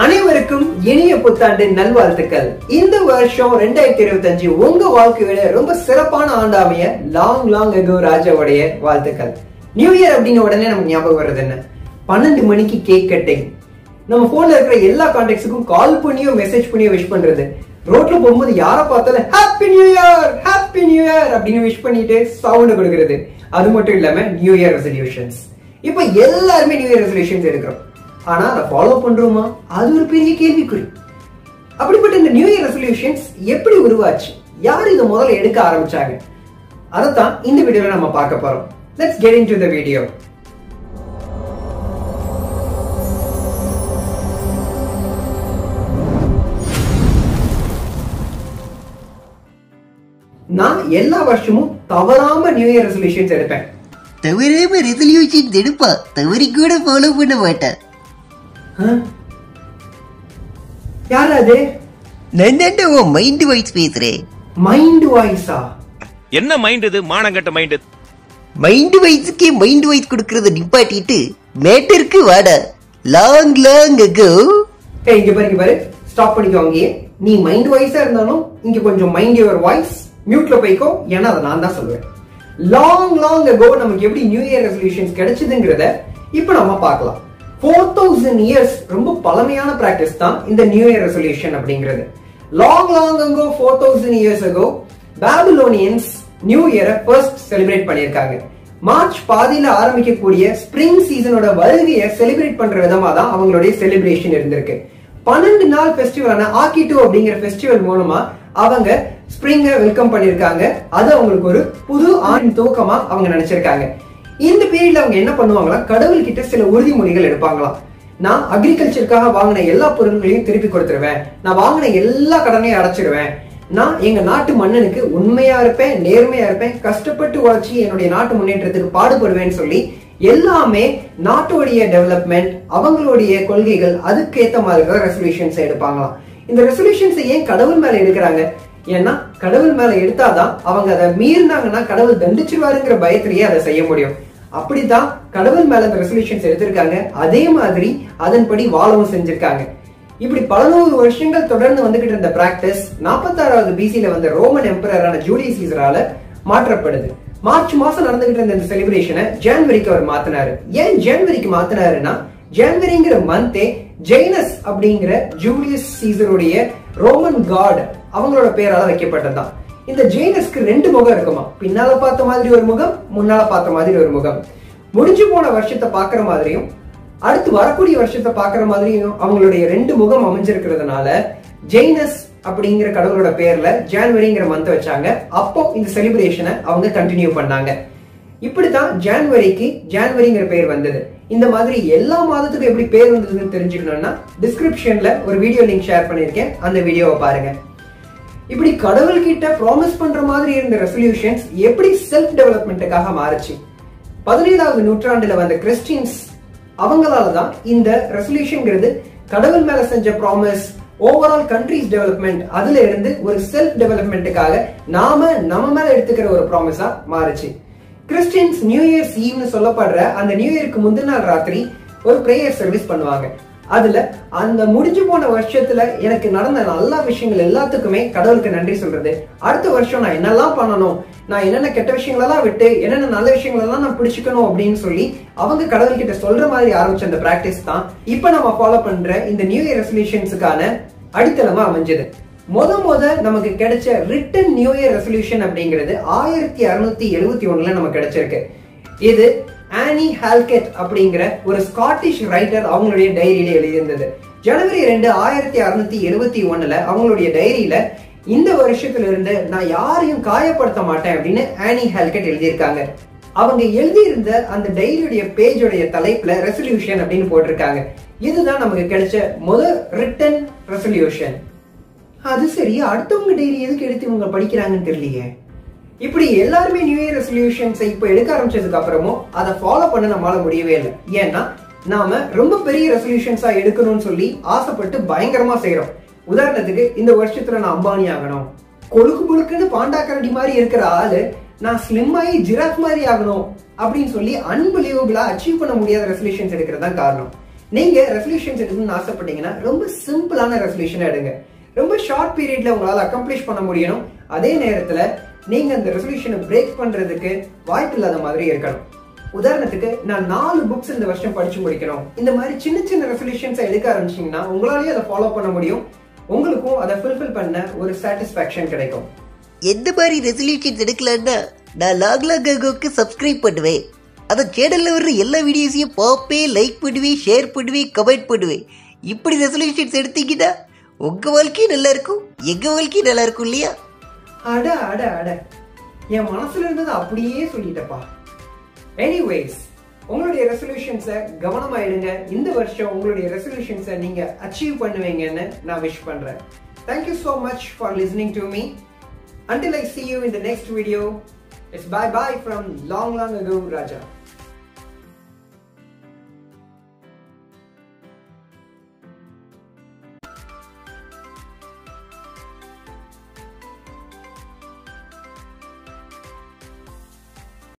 அனைவருக்கும் இனிய புத்தாண்டு நல்வாழ்த்துக்கள். இந்த வருஷம் 2025 உங்க வாழ்க்கையில ரொம்ப சிறப்பான ஆண்டாமைய லாங் அகோ ராஜாவுடைய வாழ்த்துக்கள். நியூ இயர் அப்படின்னு உடனே நமக்கு ஞாபகம் வர்றது என்ன? 12 மணிக்கு கேக் கட்டிங், நம்ம போன்ல இருக்கிற எல்லா கான்டாக்ட்ஸுக்கும் கால் பண்ணியோ மெசேஜ் பண்ணியோ விஷ் பண்றது, ரோட்ல போகும்போது யாரை பார்த்தாலும் ஹாப்பி நியூ இயர் அப்படின்னு விஷ் பண்ணிட்டு சவுண்ட் கொடுக்கிறது. அது மட்டும் இல்லாம நியூ இயர் ரெசல்யூஷன்ஸ். இப்ப எல்லாருமே நியூ இயர் ரெசல்யூஷன்ஸ் எடுக்கிறோம். ஆனா அதை ஃபாலோ பண்றோமா? அது ஒரு பெரிய கேள்விக்குறி. அப்படிப்பட்ட இந்த நியூ இயர் ரெசல்யூஷன்ஸ் எப்படி உருவாச்சு? யார் இதை முதல்ல எடுக்க ஆரம்பிச்சாங்க? அதைத்தான் இந்த வீடியோல நம்ம பார்க்க போறோம். Let's get into the video. நான் எல்லா வருஷமும் தவறாம நியூ இயர் ரெசல்யூஷன்ஸ் எடுப்பேன். தவறாம ரெசல்யூஷன்ஸ் எடுப்பா, தவறி கூட ஃபாலோ பண்ண மாட்டேன். யார் அது? நான் மைண்ட் வாய்ஸ் பேசுறேன். மைண்ட் வாய்ஸா? என்ன மைண்ட் இது? மானங்கட்ட மைண்ட். மைண்ட் வாய்ஸ்க்கே மைண்ட் வாய்ஸ் கொடுக்கறத நிப்பாட்டிட்டு மேட்டருக்கு வாடா. Long ago. இங்க பாரு, ஸ்டாப் பண்ணிக்கோங்க. நீ மைண்ட் வாய்ஸா இருந்தாலும் இங்க கொஞ்சம் மைண்ட் யுவர் வாய்ஸ் மியூட்ல போய்க்கோ, ஏன்னா அதை நான் தான் சொல்லுவேன். லாங் அகோ நமக்கு எப்படி நியூ இயர் ரெசல்யூஷன்ஸ் கிடைச்சதுங்கிறத இப்ப நம்ம பார்க்கலாம். 4000 இயர்ஸ் ரொம்ப பழமையான பிராக்டிஸ் தான் இந்த நியூ இயர் ரெசல்யூஷன் அப்படிங்கிறது. Long ago 4000 years ago Babylonians new இயரை ஃபர்ஸ்ட் செலிப்ரேட் பண்ணியிருக்காங்க. மார்ச் பாதியில ஆரம்பிக்கக்கூடிய ஸ்பிரிங் சீசனோட வருகையை செலிப்ரேட் பண்ற விதமா தான் அவங்களுடைய செலிப்ரேஷன் இருந்திருக்கு. 12 நாள் ஃபெஸ்டிவலான ஆக்கிட்டோ அப்படிங்கிற ஃபெஸ்டிவல் மூலமா அவங்க ஸ்பிரிங்க வெல்கம் பண்ணிருக்காங்க. அது அவங்களுக்கு ஒரு புது ஆண்டின் துவக்கமா அவங்க நினைச்சிருக்காங்க. இந்த பீரியட்ல அவங்க என்ன பண்ணுவாங்களா, கடவுள் கிட்ட சில உறுதிமொழிகள் எடுப்பாங்களாம். நான் அக்ரிகல்ச்சருக்காக வாங்கின எல்லா பொருட்களையும் திருப்பி கொடுத்துருவேன், நான் வாங்கின எல்லா கடனையும் அடைச்சிருவேன், நான் எங்க நாட்டு மன்னனுக்கு உண்மையா இருப்பேன், நேர்மையா இருப்பேன், கஷ்டப்பட்டு உழைச்சி என்னுடைய நாட்டு முன்னேற்றத்துக்கு பாடுபடுவேன்னு சொல்லி எல்லாமே நாட்டுடைய டெவலப்மெண்ட், அவங்களுடைய கொள்கைகள் அதுக்கேற்ற மாதிரி ரெசல்யூஷன்ஸ் எடுப்பாங்களாம். இந்த ரெசல்யூஷன்ஸ் ஏன் கடவுள் மேல எடுக்கிறாங்க? ஏன்னா கடவுள் மேல எடுத்தாதான் அவங்க அதை மீறினாங்கன்னா கடவுள் தண்டிச்சிருவாருங்கிற பயத்திலேயே அதை செய்ய முடியும். அப்படித்தான் கடவுள் மேல இந்த ரெசல்யூஷன்ஸ் எடுத்திருக்காங்க. அதே மாதிரி அதன்படி வாழவும் செஞ்சிருக்காங்க. இப்படி பல நூறு வருஷங்கள் தொடர்ந்து வந்துகிட்டு இருந்த பிராக்டிஸ் 46வது பிசில வந்த ரோமன் எம்பரரான ஜூலியஸ் சீசரால மாற்றப்படுது. மார்ச் மாசம் நடந்துகிட்டு இருந்த இந்த செலிப்ரேஷனை ஜனவரிக்கு அவர் மாத்தினாரு. ஏன் ஜனவரிக்கு மாத்தினாருன்னா, ஜனவரிங்கிற மந்தே ஜெய்னஸ் அப்படிங்கிற ஜூலியஸ் சீசருடைய ரோமன் காட் அவங்களோட பேரால வைக்கப்பட்டதுதான். இந்த ஜெய்னஸ்க்கு 2 முகம் இருக்குமா. பின்னால பார்த்த மாதிரி ஒரு முகம், முன்னால பார்த்த மாதிரி ஒரு முகம். முடிஞ்சு போன வருஷத்தை பாக்குற மாதிரியும் அடுத்து வரக்கூடிய வருஷத்தை பாக்குற மாதிரியும் அவங்களுடைய 2 முகம் அமைஞ்சிருக்கிறதுனால ஜெய்னஸ் அப்படிங்கிற கடவுளோட பேர்ல ஜான்வரிங்கிற மந்த் வச்சாங்க. அப்போ இந்த செலிப்ரேஷனை அவங்க கண்டினியூ பண்ணாங்க. இப்படித்தான் ஜான்வரிங்கிற பேர் வந்தது. இந்த மாதிரி எல்லா மாதத்துக்கும் எப்படி பேர் வந்ததுன்னு தெரிஞ்சுக்கணும்னா டிஸ்கிரிப்ஷன்ல ஒரு வீடியோ லிங்க் ஷேர் பண்ணிருக்கேன், அந்த வீடியோவை பாருங்க. இப்படி கடவுள் கிட்ட ப்ராமிஸ் பண்ற மாதிரி இருந்த ரெசல்யூஷன்ஸ் எப்படி செல்ஃப் டெவலப்மெண்ட்டுக்காக மாறுச்சு? 17வது நூற்றாண்டுல வந்த கிறிஸ்டியன்ஸ் அவங்களாலதான் இந்த ரெசல்யூஷன்ங்கிறது கடவுள் மேல செஞ்ச ப்ராமிஸ், ஓவரால் கண்ட்ரிஸ் டெவலப்மெண்ட், அதுல இருந்து ஒரு செல்ஃப் டெவலப்மெண்ட்டுக்காக நம்ம மேல எடுத்துக்கிற ஒரு ப்ராமிஸா மாறுச்சு. கிறிஸ்டியன்ஸ் நியூ இயர்ஸ் ஈவ்னு சொல்லப்படுற அந்த நியூ இயருக்கு முந்தின நாள் ராத்திரி ஒரு பிரேயர் சர்வீஸ் பண்ணுவாங்க. அதுல அந்த முடிஞ்சு போன வருஷத்துல எனக்கு நடந்த நல்ல விஷயங்கள் எல்லாத்துக்குமே கடவுளுக்கு நன்றி சொல்றது, அடுத்த வருஷம் நான் என்னெல்லாம் பண்ணணும், நான் என்னென்ன கெட்ட விஷயங்களெல்லாம் விட்டு என்னென்ன நல்ல விஷயங்களெல்லாம் நான் பிடிச்சிக்கணும் அப்படின்னு சொல்லி அவங்க கடவுள் கிட்ட சொல்ற மாதிரி ஆரம்பிச்ச அந்த பிராக்டிஸ் தான் இப்ப நம்ம ஃபாலோ பண்ற இந்த நியூ இயர் ரெசல்யூஷன்ஸுக்கான அடித்தளமா அமைஞ்சது. முத நமக்கு கிடைச்ச ரிட்டன் நியூ இயர் ரெசல்யூஷன் அப்படிங்கிறது 1671ல நமக்கு கிடைச்சிருக்கு. இது ஆனி ஹால்கெட் அப்படிங்கிற ஒரு ஸ்காட்டிஷ் ரைட்டர் அவங்களுடைய டைரியில எழுதியிருந்தது. ஜனவரி 2, 1671ல அவங்களுடைய டைரியில இந்த வருஷத்துல இருந்து நான் யாரையும் காயப்படுத்த மாட்டேன் அப்படின்னு ஆனி ஹால்கெட் எழுதியிருக்காங்க. அவங்க எழுதியிருந்த அந்த டைரியுடைய பேஜோடைய தலைப்புல ரெசல்யூஷன் அப்படின்னு போட்டிருக்காங்க. இதுதான் நமக்கு கிடைச்ச முதல் ரிட்டன் ரெசல்யூஷன். அது சரி, அடுத்தவங்க டைரி எதுக்கு எடுத்து இவங்க படிக்கிறாங்கன்னு தெரியலையே. இப்படி எல்லாருமே நியூ இயர் ரெசல்யூஷன்ஸை இப்போ எடுக்க ஆரம்பிச்சதுக்கு அப்புறமும் அதை ஃபாலோ பண்ண நம்மளால முடியவே இல்லை. ஏன்னா நாம ரொம்ப பெரிய ரெசல்யூஷன்ஸா எடுக்கணும்னு சொல்லி ஆசைப்பட்டு பயங்கரமா செய்யறோம். உதாரணத்துக்கு இந்த வருஷத்துல நான் அம்பானி ஆகணும், கொழுக்கு புழுக்குன்னு பாண்டாக்கரடி மாதிரி இருக்கிற ஆளு நான் ஸ்லிம் ஆகி ஜிராஃப் மாதிரி ஆகணும் அப்படின்னு சொல்லி அன்பிலீவபிளா அச்சீவ் பண்ண முடியாத ரெசல்யூஷன்ஸ் எடுக்கிறது தான் காரணம். நீங்க ரெசல்யூஷன்ஸ் எடுக்கணும்னு ஆசைப்பட்டீங்கன்னா ரொம்ப சிம்பிளான ரெசல்யூஷன் எடுங்க. ரொம்ப ஷார்ட் பீரியட்ல உங்களால அக்கம்ப்ளிஷ் பண்ண முடியணும். அதே நேரத்துல நீங்க அந்த ரெசல்யூஷனை பிரேக் பண்றதுக்கு வாய்ப்பு இல்லாத மாதிரி இருக்கணும். உதாரணத்துக்கு நான் 4 புக்ஸ் இந்த வருஷம் படிச்சு முடிக்கணும், இந்த மாதிரி சின்ன சின்ன ரெசல்யூஷன்ஸ் எடுக்க ஆரம்பிச்சீங்கன்னா உங்களாலேயே அதை ஃபாலோ பண்ண முடியும். உங்களுக்கும் அதை ஃபுல்ஃபில் பண்ண ஒரு சாட்டிஸ்ஃபேக்ஷன் கிடைக்கும். எந்த மாதிரி ரெசல்யூஷன்ஸ் எடுக்கலான்னா நான் லாக்லாகாகோக்கு சப்ஸ்கிரைப் பண்ணுவேன். அந்த சேனலில் வர்ற எல்லா வீடியோஸையும் பார்ப்பேன், லைக் பண்ணுவேன், ஷேர் பண்ணுவேன், கமெண்ட் பண்ணுவேன். இப்படி ரெசல்யூஷன்ஸ் எடுத்தீங்கன்னா உங்கள் வாழ்க்கையும் நல்லா இருக்கும், எங்கள் வாழ்க்கையும் நல்லா இருக்கும் இல்லையா? அட அட அட, என் மனசுல இருந்தது அப்படியே சொல்லிட்டப்பா. எனிவேஸ், உங்களுடைய ரெசல்யூஷன்ஸை கவனமா எடுங்க. இந்த வருஷம் உங்களுடைய ரெசல்யூஷன்ஸை நீங்க அச்சீவ் பண்ணுவீங்கன்னு நான் விஷ் பண்றேன். Thank you so much for listening to me. Until I see you in the next video, it's bye bye from long ago Raja.